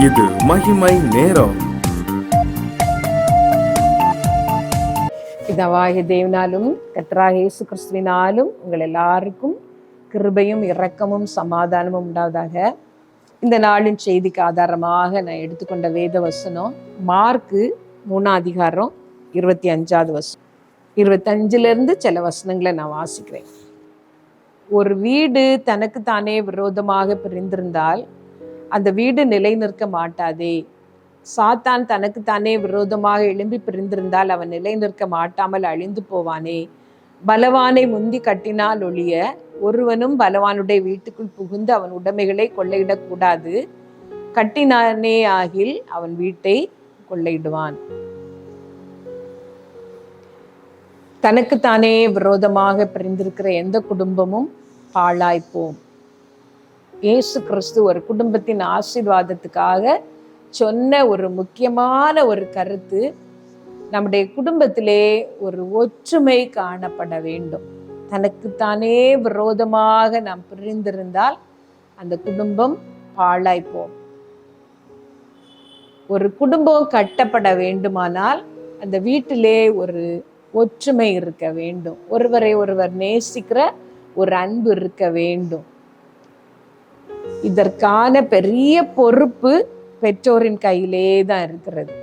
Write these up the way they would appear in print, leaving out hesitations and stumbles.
இது மகிமை நேரம். பிதாவாகிய தேவனாலும் கர்த்தராகிய இயேசு கிறிஸ்துவினாலும் உங்கள் எல்லாருக்கும் கிருபையும் இரக்கமும் சமாதானமும் உண்டாவதாக. இந்த நாளின் செய்திக்கு ஆதாரமாக நான் எடுத்துக்கொண்ட வேத வசனம் மார்க்கு 3 25 வசனம். 25 சில வசனங்களை நான் வாசிக்கிறேன். ஒரு வீடு தனக்கு தானே விரோதமாக பிரிந்திருந்தால் அந்த வீடு நிலை நிற்க மாட்டாதே. சாத்தான் தனக்கு தானே விரோதமாக எழும்பி பிரிந்திருந்தால் அவன் நிலை நிற்க மாட்டாமல் அழிந்து போவானே. பலவானை முந்தி கட்டினால் ஒழிய ஒருவனும் பலவானுடைய வீட்டுக்குள் புகுந்து அவன் உடைமைகளை கொள்ளையிடக்கூடாது. கட்டினானே ஆகில் அவன் வீட்டை கொள்ளையிடுவான். தனக்குத்தானே விரோதமாக பிரிந்திருக்கிற எந்த குடும்பமும் பாழாய்ப்போம். இயேசு கிறிஸ்து ஒரு குடும்பத்தின் ஆசீர்வாதத்துக்காக சொன்ன ஒரு முக்கியமான ஒரு கருத்து, நம்முடைய குடும்பத்திலே ஒரு ஒற்றுமை காணப்பட வேண்டும். தனக்குத்தானே விரோதமாக நாம் பிரிந்திருந்தால் அந்த குடும்பம் பாழாய்ப்போம். ஒரு குடும்பம் கட்டப்பட வேண்டுமானால் அந்த வீட்டிலே ஒரு ஒற்றுமை இருக்க வேண்டும். ஒருவரை ஒருவர் நேசிக்கிற ஒரு அன்பு இருக்க வேண்டும். இதற்கான பெரிய பொறுப்பு பெற்றோரின் கையிலே தான் இருக்கிறது.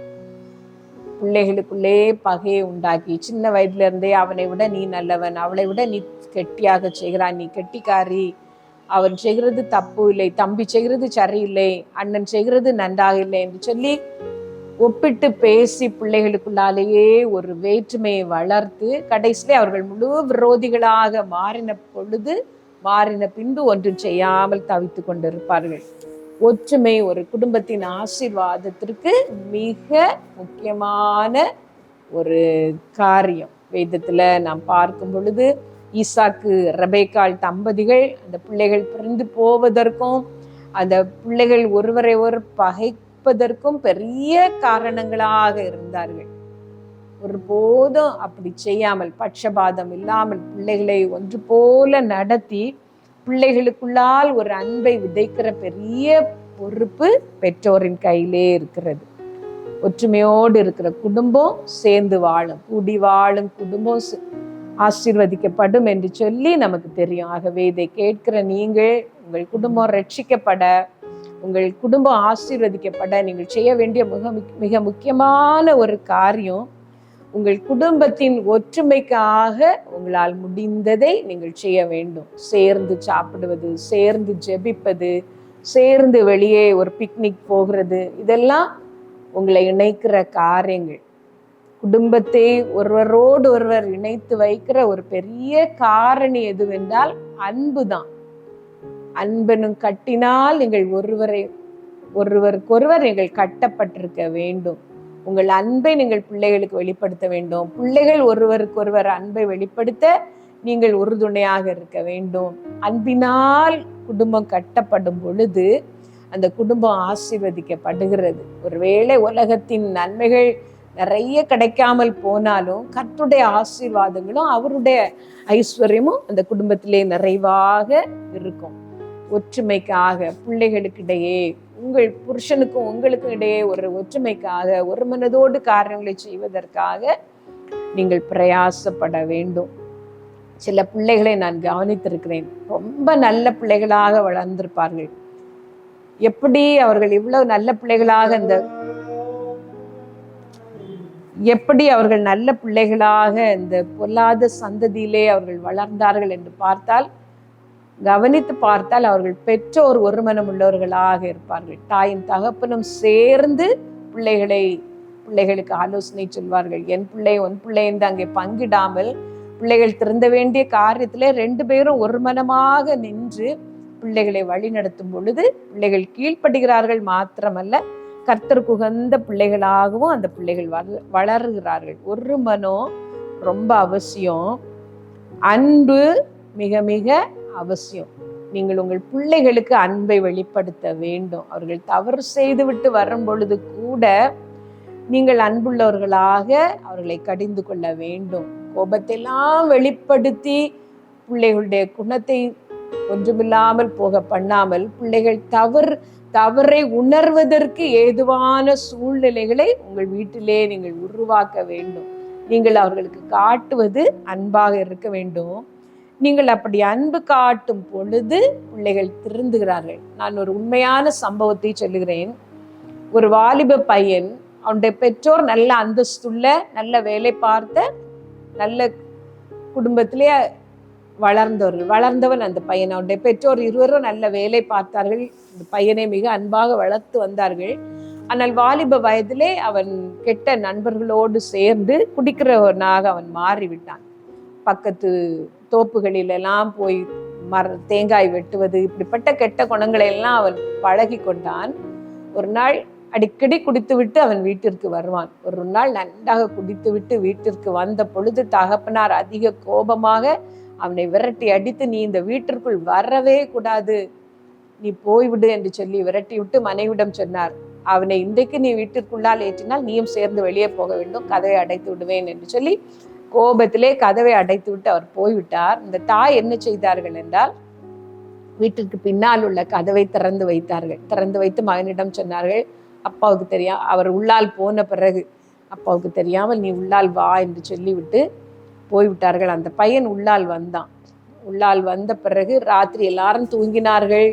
பிள்ளைகளுக்குள்ளே பகையை உண்டாக்கி சின்ன வயதுல இருந்தே அவனை விட நீ நல்லவன், அவளை விட நீ கெட்டியாக செய்கிறான், நீ கெட்டிக்காரி, அவன் செய்கிறது தப்பு இல்லை, தம்பி செய்கிறது சரியில்லை, அண்ணன் செய்கிறது நன்றாக இல்லை என்று சொல்லி ஒப்பிட்டு பேசி பிள்ளைகளுக்குள்ளாலேயே ஒரு வேற்றுமையை வளர்த்து கடைசியிலே அவர்கள் முழு விரோதிகளாக மாறின பின்பு ஒன்றும் செய்யாமல் தவித்து கொண்டிருப்பார்கள். ஒற்றுமை ஒரு குடும்பத்தின் ஆசீர்வாதத்திற்கு மிக முக்கியமான ஒரு காரியம். வேதத்துல நாம் பார்க்கும் பொழுது ஈசாக்கு ரெபேக்காள் தம்பதிகள் அந்த பிள்ளைகள் பிரிந்து போவதற்கும் அந்த பிள்ளைகள் ஒருவரை ஒரு பகைப்பதற்கும் பெரிய காரணங்களாக இருந்தார்கள். ஒருபோதும் அப்படி செய்யாமல் பட்சபாதம் இல்லாமல் பிள்ளைகளை ஒன்று போல நடத்தி பிள்ளைகளுக்குள்ளால் ஒரு அன்பை விதைக்கிற பெரிய பொறுப்பு பெற்றோரின் கையிலே இருக்கிறது. ஒற்றுமையோடு இருக்கிற குடும்பம் சேர்ந்து வாழும், கூடி வாழும் குடும்பம் ஆசீர்வதிக்கப்படும் என்று சொல்லி நமக்கு தெரியும். ஆகவே இதை கேட்கிற நீங்கள் உங்கள் குடும்பம் ரட்சிக்கப்பட, உங்கள் குடும்பம் ஆசீர்வதிக்கப்பட நீங்கள் செய்ய வேண்டிய மிக முக்கியமான ஒரு காரியம், உங்கள் குடும்பத்தின் ஒற்றுமைக்காக உங்களால் முடிந்ததை நீங்கள் செய்ய வேண்டும். சேர்ந்து சாப்பிடுவது, சேர்ந்து ஜெபிப்பது, சேர்ந்து வெளியே ஒரு பிக்னிக் போகிறது, இதெல்லாம் உங்களை இணைக்கிற காரியங்கள். குடும்பத்தை ஒருவரோடு ஒருவர் இணைத்து வைக்கிற ஒரு பெரிய காரணி எதுவென்றால் அன்பு தான். அன்பனும் கட்டினால் நீங்கள் ஒருவருக்கொருவர் நீங்கள் கட்டப்பட்டிருக்க வேண்டும். உங்கள் அன்பை நீங்கள் பிள்ளைகளுக்கு வெளிப்படுத்த வேண்டும். பிள்ளைகள் ஒருவருக்கொருவர் அன்பை வெளிப்படுத்த நீங்கள் உறுதுணையாக இருக்க வேண்டும். அன்பினால் குடும்பம் கட்டப்படும் பொழுது அந்த குடும்பம் ஆசீர்வதிக்கப்படுகிறது. ஒருவேளை உலகத்தின் நன்மைகள் நிறைய கிடைக்காமல் போனாலும் கர்த்தருடைய ஆசீர்வாதங்களும் அவருடைய ஐஸ்வர்யமும் அந்த குடும்பத்திலே நிறைவாக இருக்கும். ஒற்றுமைக்காக பிள்ளைகளுக்கிடையே, உங்கள் புருஷனுக்கும் உங்களுக்கும் இடையே ஒரு ஒற்றுமைக்காக ஒரு மனதோடு காரியங்களை செய்வதற்காக நீங்கள் பிரயாசப்பட வேண்டும். சில பிள்ளைகளை நான் கவனித்திருக்கிறேன். ரொம்ப நல்ல பிள்ளைகளாக வளர்ந்திருப்பார்கள். எப்படி அவர்கள் இவ்வளவு நல்ல பிள்ளைகளாக இந்த பொல்லாத சந்ததியிலே அவர்கள் வளர்ந்தார்கள் என்று கவனித்து பார்த்தால் அவர்கள் பெற்றோர் ஒரு மனம் உள்ளவர்களாக இருப்பார்கள். தாயும் தகப்பனும் சேர்ந்து பிள்ளைகளுக்கு ஆலோசனை சொல்வார்கள். என் பிள்ளை உன் பிள்ளை என்று அங்கே பங்கிடாமல் பிள்ளைகள் திருந்த வேண்டிய காரியத்திலே 2 பேரும் ஒரு மனமாக நின்று பிள்ளைகளை வழி நடத்தும் பொழுது பிள்ளைகள் கீழ்ப்படுகிறார்கள். மாத்திரமல்ல, கர்த்தருக்கு உகந்த பிள்ளைகளாகவும் அந்த பிள்ளைகள் வளருகிறார்கள். ஒரு மனம் ரொம்ப அவசியம். அன்பு மிக மிக அவசியம். நீங்கள் உங்கள் பிள்ளைகளுக்கு அன்பை வெளிப்படுத்த வேண்டும். அவர்கள் தவறு செய்துவிட்டு வரும் பொழுது கூட நீங்கள் அன்புள்ளவர்களாக அவர்களை கடிந்து கொள்ள வேண்டும். கோபத்தையெல்லாம் வெளிப்படுத்தி பிள்ளைகளுடைய குணத்தை ஒன்றுமில்லாமல் போக பண்ணாமல், பிள்ளைகள் தவறை உணர்வதற்கு ஏதுவான சூழ்நிலைகளை உங்கள் வீட்டிலே நீங்கள் உருவாக்க வேண்டும். நீங்கள் அவர்களுக்கு காட்டுவது அன்பாக இருக்க வேண்டும். நீங்கள் அப்படி அன்பு காட்டும் பொழுது பிள்ளைகள் திருந்துகிறார்கள். நான் ஒரு உண்மையான சம்பவத்தை சொல்லுகிறேன். ஒரு வாலிப பையன், அவனுடைய பெற்றோர் நல்ல அந்தஸ்துள்ள, நல்ல வேலை பார்த்த, நல்ல குடும்பத்திலே வளர்ந்தவன் அந்த பையன். அவனுடைய பெற்றோர் இருவரும் நல்ல வேலை பார்த்தார்கள். இந்த பையனை மிக அன்பாக வளர்த்து வந்தார்கள். ஆனால் வாலிப வயதிலே அவன் கெட்ட நண்பர்களோடு சேர்ந்து குடிக்கிறவனாக அவன் மாறிவிட்டான். பக்கத்து தோப்புகளிலெல்லாம் போய் தேங்காய் வெட்டுவது, இப்படிப்பட்ட கெட்ட குணங்களை எல்லாம் அவன் பழகி கொண்டான். ஒரு நாள் அடிக்கடி குடித்துவிட்டு அவன் வீட்டிற்கு வருவான். ஒரு நாள் நன்றாக குடித்துவிட்டு வீட்டிற்கு வந்த பொழுது தகப்பனார் அதிக கோபமாக அவனை விரட்டி அடித்து, நீ இந்த வீட்டிற்குள் வரவே கூடாது, நீ போய்விடு என்று சொல்லி விரட்டி விட்டு மனைவிடம் சொன்னார், அவனை இன்றைக்கு நீ வீட்டிற்குள்ளால் ஏற்றினால் நீயும் சேர்ந்து வெளியே போக வேண்டும், கதவை அடைத்து விடுவேன் என்று சொல்லி கோபத்திலே கதவை அடைத்து விட்டு அவர் போய்விட்டார். இந்த தாய் என்ன செய்தார்கள் என்றால், வீட்டிற்கு பின்னால் உள்ள கதவை திறந்து வைத்தார்கள். திறந்து வைத்து மகனிடம் சொன்னார்கள், அப்பாவுக்கு தெரியும், அவர் உள்ளால் போன பிறகு அப்பாவுக்கு தெரியாமல் நீ உள்ளால் வா என்று சொல்லிவிட்டு போய்விட்டார்கள். அந்த பையன் உள்ளால் வந்தான். உள்ளால் வந்த பிறகு ராத்திரி எல்லாரும் தூங்கினார்கள்,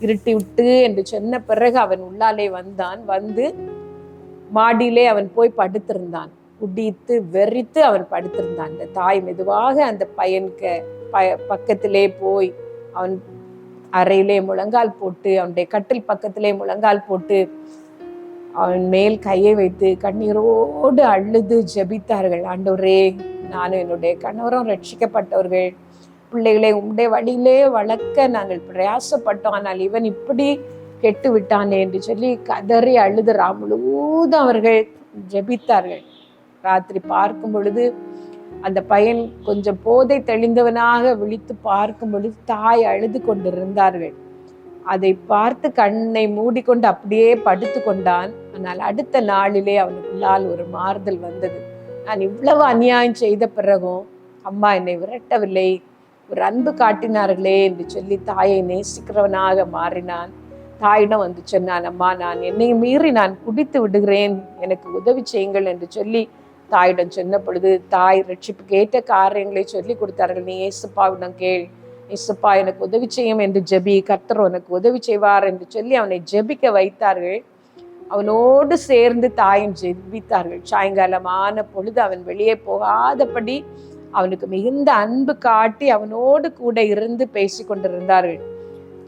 இருட்டி விட்டு என்று சொன்ன பிறகு அவன் உள்ளாலே வந்தான். வந்து மாடியிலே அவன் போய் படுத்திருந்தான். குடித்து வெறித்து அவன் படுத்திருந்தான். அந்த தாய் மெதுவாக அந்த பையனுக்கு பக்கத்திலே போய் அவன் அறையிலே முழங்கால் போட்டு, அவனுடைய கட்டில் பக்கத்திலே முழங்கால் போட்டு அவன் மேல் கையை வைத்து கண்ணீரோடு அழுது ஜெபித்தார்கள். ஆண்டவரே, நானும் என்னுடைய கணவரும் ரட்சிக்கப்பட்டவர்கள், பிள்ளைகளை உம்முடைய வழியிலே வளர்க்க நாங்கள் பிரயாசப்பட்டோம், ஆனால் இவன் இப்படி கெட்டு விட்டானே என்று சொல்லி கதறி அழுது முழுவதும் அவர்கள் ஜெபித்தார்கள். ராத்திரி பார்க்கும் பொழுது அந்த பையன் கொஞ்சம் போதை தெளிந்தவனாக விழித்து பார்க்கும் பொழுது தாய் அழுது கொண்டிருந்தார்கள். அதை பார்த்து கண்ணை மூடிக்கொண்டு அப்படியே படுத்து கொண்டான். ஆனால் அடுத்த நாளிலே அவனுக்குள்ளால் ஒரு மாறுதல் வந்தது. நான் இவ்வளவு அநியாயம் செய்த பிறகும் அம்மா என்னை விரட்டவில்லை, ஒரு அன்பு காட்டினார்களே என்று சொல்லி தாயை நேசிக்கிறவனாக மாறினான். தாயிடம் வந்து சொன்னான், அம்மா, நான் என்னை மீறி நான் குடித்து விடுகிறேன், எனக்கு உதவி செய்யுங்கள் என்று சொல்லி தாயிடம் சொன்ன பொழுது தாய் ரட்சிப்புக்கு ஏற்ற காரியங்களை சொல்லி கொடுத்தார்கள். நீ ஏசுப்பாவிடம் கேள், ஏசுப்பா எனக்கு உதவி செய்யும் என்று ஜெபி, கர்த்தர் உனக்கு உதவி செய்வார் என்று சொல்லி அவனை ஜெபிக்க வைத்தார்கள். அவனோடு சேர்ந்து தாயும் ஜெபித்தார்கள். சாயங்காலமான பொழுது அவன் வெளியே போகாதபடி அவனுக்கு மிகுந்த அன்பு காட்டி அவனோடு கூட இருந்து பேசி கொண்டிருந்தார்கள்.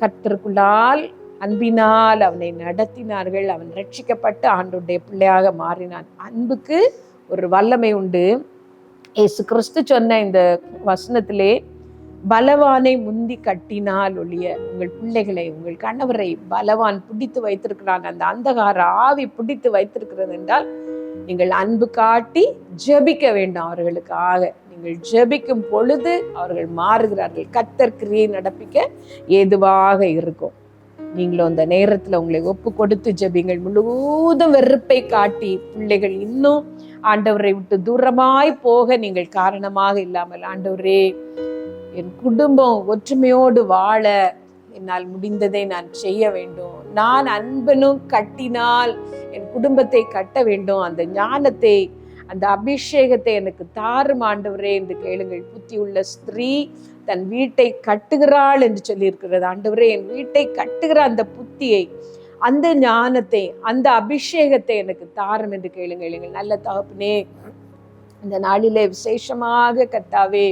கர்த்தருக்குள்ளால் அன்பினால் அவனை நடத்தினார்கள். அவன் ரட்சிக்கப்பட்டு ஆண்டவருடைய பிள்ளையாக மாறினான். அன்புக்கு ஒரு வல்லமை உண்டு. இயேசு கிறிஸ்து சொன்ன இந்த வசனத்திலே, பலவானை முந்தி கட்டினால் ஒழிய, உங்கள் பிள்ளைகளை, உங்கள் கணவரை பலவான் பிடித்து வைத்திருக்கிறான், அந்த அந்தகார ஆவி பிடித்து வைத்திருக்கிறது என்றால் நீங்கள் அன்பு காட்டி ஜெபிக்க வேண்டும் அவர்களுக்காக. நீங்கள் ஜெபிக்கும் பொழுது அவர்கள் மாறுகிறார்கள். கர்த்தர் கிரியை நடப்பிக்க ஏதுவாக இருக்கும். நீங்களும் அந்த நேரத்துல உங்களை ஒப்பு கொடுத்து ஜெபிங்கள். முழுவதும் வெறுப்பை காட்டி பிள்ளைகள் இன்னும் ஆண்டவரை விட்டு தூரமாய் போக நீங்கள் காரணமாக இல்லாமல், ஆண்டவரே, என் குடும்பம் ஒற்றுமையோடு வாழ என்னால் முடிந்ததை நான் செய்ய வேண்டும், நான் அன்பனும் கட்டினால் என் குடும்பத்தை கட்ட வேண்டும், அந்த ஞானத்தை, அந்த அபிஷேகத்தை எனக்கு தாரும் ஆண்டவரே என்று கேளுங்கள். புத்தி உள்ள ஸ்திரீ தன் வீட்டை கட்டுகிறாள் என்று சொல்லி இருக்கிறது. ஆண்டவரே, என் வீட்டை கட்டுகிற அந்த புத்தியை, அந்த ஞானத்தை, அந்த அபிஷேகத்தை எனக்கு தாரும் என்று கேளுங்கள். நல்ல தகப்பனே, இந்த நாளிலே விசேஷமாக கர்த்தாவே,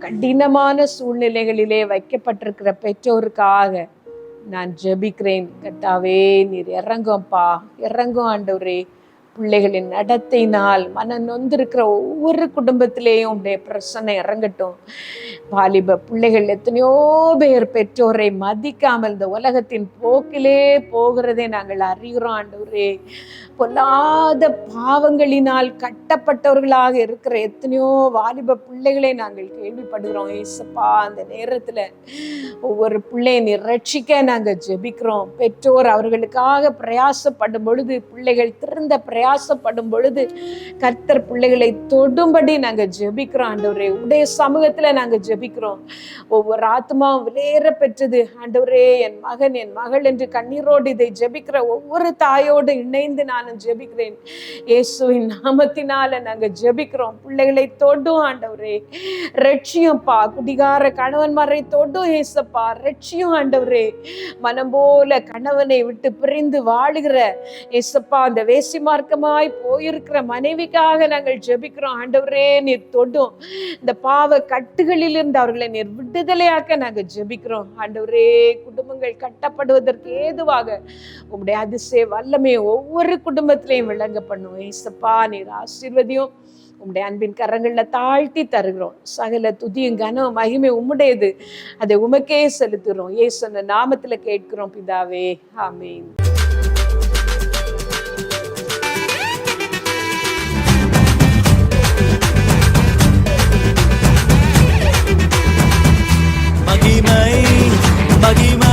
கடினமான சூழ்நிலைகளிலே வைக்கப்பட்டிருக்கிற பெற்றோருக்காக நான் ஜெபிக்கிறேன். கர்த்தாவே, நீர் இறங்கும்பா, இறங்கும் ஆண்டவரே. பிள்ளைகளின் நடத்தையினால் மன நொந்திருக்கிற ஒவ்வொரு குடும்பத்திலேயும் உடைய பிரசனை இறங்கட்டும். வாலிப பிள்ளைகள் எத்தனையோ பேர் பெற்றோரை மதிக்காமல் இந்த உலகத்தின் போக்கிலே போகிறதை நாங்கள் அறிகிறோம் ஆண்டவரே. பொல்லாத பாவங்களினால் கட்டப்பட்டவர்களாக இருக்கிற எத்தனையோ வாலிப பிள்ளைகளை நாங்கள் கேள்விப்படுகிறோம். ஏசப்பா, அந்த நேரத்துல ஒவ்வொரு பிள்ளையை நீர் ரட்சிக்க நாங்கள் ஜெபிக்கிறோம். பெற்றோர் அவர்களுக்காக பிரயாசப்படும் பொழுது பிள்ளைகள் திருந்த பிரயாசப்படும் பொழுது கர்த்தர் பிள்ளைகளை தொடும்படி நாங்க ஜெபிக்கிறோம் ஆண்டவரே. உடைய சமூகத்துல நாங்க ஜெபிக்கிறோம். ஒவ்வொரு ஆத்மாவும் விலையேற பெற்றது ஆண்டவரே. என் மகன் என் மகள் என்று கண்ணீரோடு இதை ஜெபிக்கிற ஒவ்வொரு தாயோடு இணைந்து நானும் ஜெபிக்கிறேன். இயேசுவின் நாமத்தினால நாங்க ஜெபிக்கிறோம். பிள்ளைகளை தொடும் ஆண்டவரே, ரட்சியம்ப்பா. குடிகார கணவன்மாரை தொடும் ஏசப்பா, ரட்சியம் ஆண்டவரே. மனம் போல கணவனை விட்டு பிரிந்து வாழுகிற ஏசப்பா, அந்த வேசி மார்க்கமாய் போயிருக்கிற மனைவிக்காக நாங்கள் ஜெபிக்கிறோம் ஆண்டவரே. நீர் தொடும் இந்த பாவ கட்டுகளில் இருந்து அவர்களை நீர் விடுதலையாக்க நாங்கள் ஜெபிக்கிறோம் ஆண்டவரே. குடும்பங்கள் கட்டப்படுவதற்கு ஏதுவாக உங்களுடைய அதிசய வல்லமையை ஒவ்வொரு குடும்பத்திலையும் விளங்க பண்ணுவோம் ஏசப்பா. நீர் ஆசீர்வதியும். உம்முடைய அன்பின் கரங்கள்ல தாழ்த்தி தருகிறோம். சகல துதியும் கனம் மகிமை உம்முடையது. அதை உமக்கே செலுத்துகிறோம். இயேசு நாமத்துல கேட்கிறோம் பிதாவே, ஆமென். மகிமை மகிமை